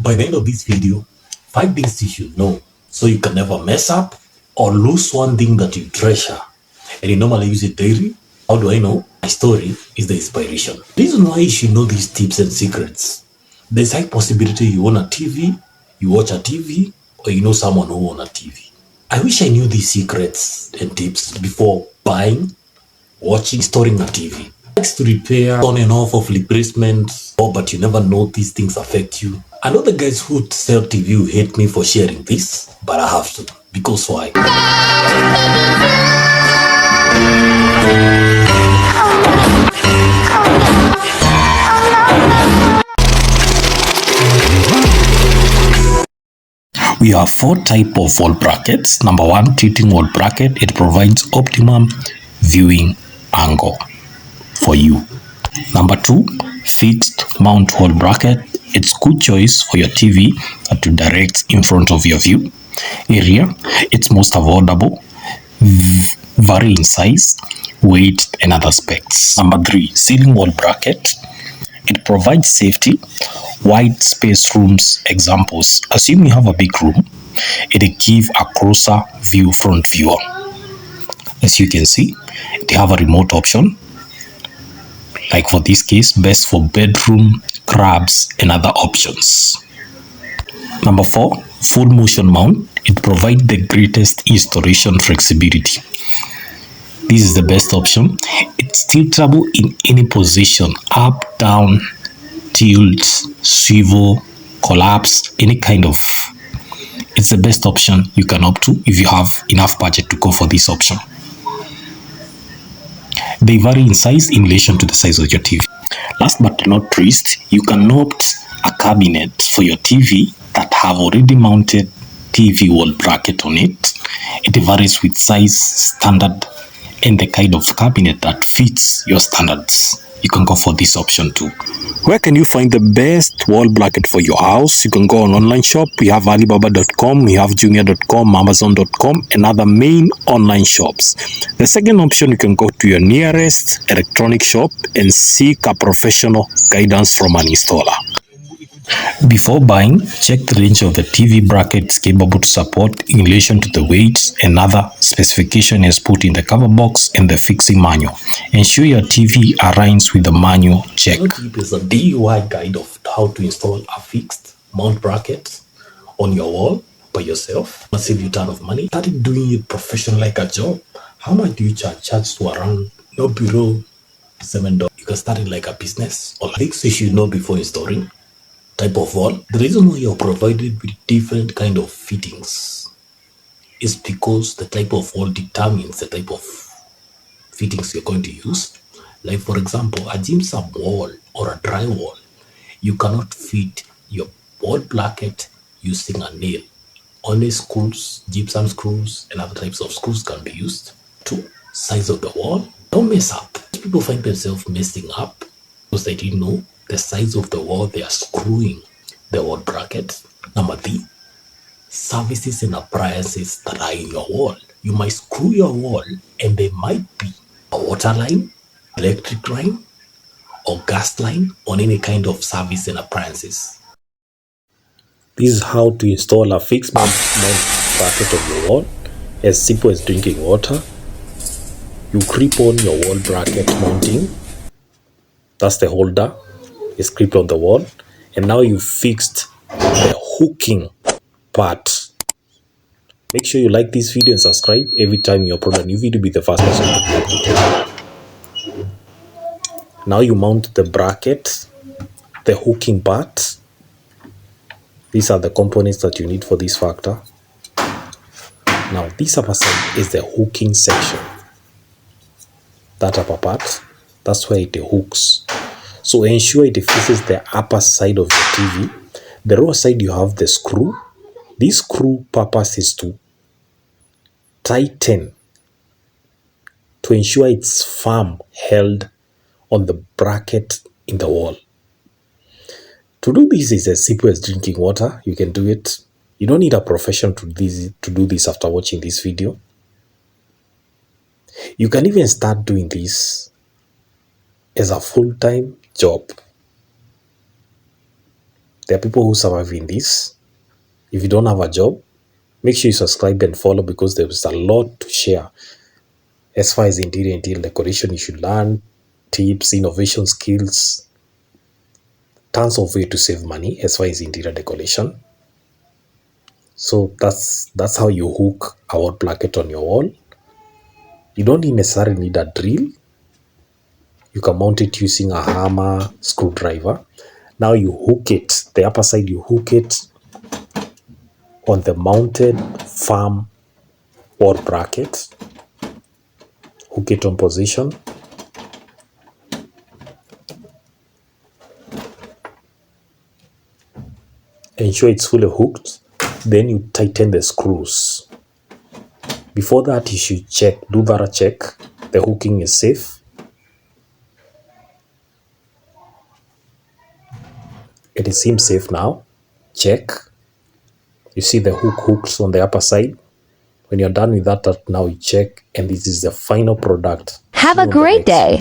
By the end of this video, 5 things you should know so you can never mess up or lose one thing that you treasure. And you normally use it daily. How do I know? My story is the inspiration. The reason why you should know these tips and secrets. There's a high possibility you own a TV, you watch a TV, or you know someone who owns a TV. I wish I knew these secrets and tips before buying, watching, storing a TV. Likes to repair on and off of replacement, but you never know these things affect you. I know the guys who sell TV will hate me for sharing this, but I have to. Because why? We have 4 types of wall brackets. Number 1, tilting wall bracket. It provides optimum viewing angle for you. Number 2, fixed mount wall bracket. It's good choice for your TV that you direct in front of your view area. It's most affordable, vary in size, weight, and other specs. Number 3, ceiling wall bracket. It provides safety, wide space rooms. Examples: assume you have a big room, it'll give a closer view front viewer. As you can see, they have a remote option. Like for this case, best for bedroom, crabs, and other options. Number 4, full motion mount. It provides the greatest installation flexibility. This is the best option. It's tiltable in any position, up, down, tilt, swivel, collapse, any kind of. It's the best option you can opt to if you have enough budget to go for this option. They vary in size in relation to the size of your TV. Last but not least, you can opt a cabinet for your TV that have already mounted TV wall bracket on it. It varies with size, standard, and the kind of cabinet that fits your standards. You can go for this option too. Where can you find the best wall bracket for your house? You can go on online shop. We have Alibaba.com, we have Jumia.com, Amazon.com, and other main online shops. The second option, you can go to your nearest electronic shop and seek a professional guidance from an installer. Before buying, check the range of the TV brackets capable to support in relation to the weights and other specification as put in the cover box and the fixing manual. Ensure your TV aligns with the manual check. There's a DIY guide of how to install a fixed mount bracket on your wall by yourself. Must save you a ton of money. Started doing it professional like a job. How much do you charge? Charge to around no below $7. You can start it like a business. Or things you should know before installing. Type of wall. The reason why you're provided with different kind of fittings is because the type of wall determines the type of fittings you're going to use. Like for example, a gypsum wall or a drywall, you cannot fit your wall bracket using a nail. Only screws, gypsum screws, and other types of screws can be used. 2, size of the wall. Don't mess up. People find themselves messing up because they didn't know the size of the wall they are screwing the wall bracket. Number 3, services and appliances that are in your wall. You might screw your wall and there might be a water line, electric line, or gas line on any kind of service and appliances. This is how to install a fixed mount bracket on your wall. As simple as drinking water. You clip on your wall bracket mounting. That's the holder. Is clipped on the wall, and now you fixed the hooking part. Make sure you like this video and subscribe. Every time you upload a new video, be the first person to be updated. Now you mount the bracket, the hooking part. These are the components that you need for this factor. Now this upper side is the hooking section. That upper part, that's where it hooks. So ensure it faces the upper side of your TV. The lower side you have the screw. This screw purpose is to tighten to ensure it's firm held on the bracket in the wall. To do this is as simple as drinking water. You can do it. You don't need a profession to do this after watching this video. You can even start doing this as a full-time job. There are people who survive in this. If you don't have a job, make sure you subscribe and follow, because there's a lot to share. As far as interior decoration, you should learn tips, innovation skills, tons of way to save money as far as interior decoration. So that's how you hook a wall bracket on your wall. You don't necessarily need a drill. You can mount it using a hammer, screwdriver. Now you hook it, the upper side, you hook it on the mounted firm wall bracket. Hook it on position. Ensure it's fully hooked. Then you tighten the screws. Before that, you should do thorough check. The hooking is safe. It seems safe now. Check. You see the hooks on the upper side. When you're done with that, now you check, and this is the final product. Have a great day.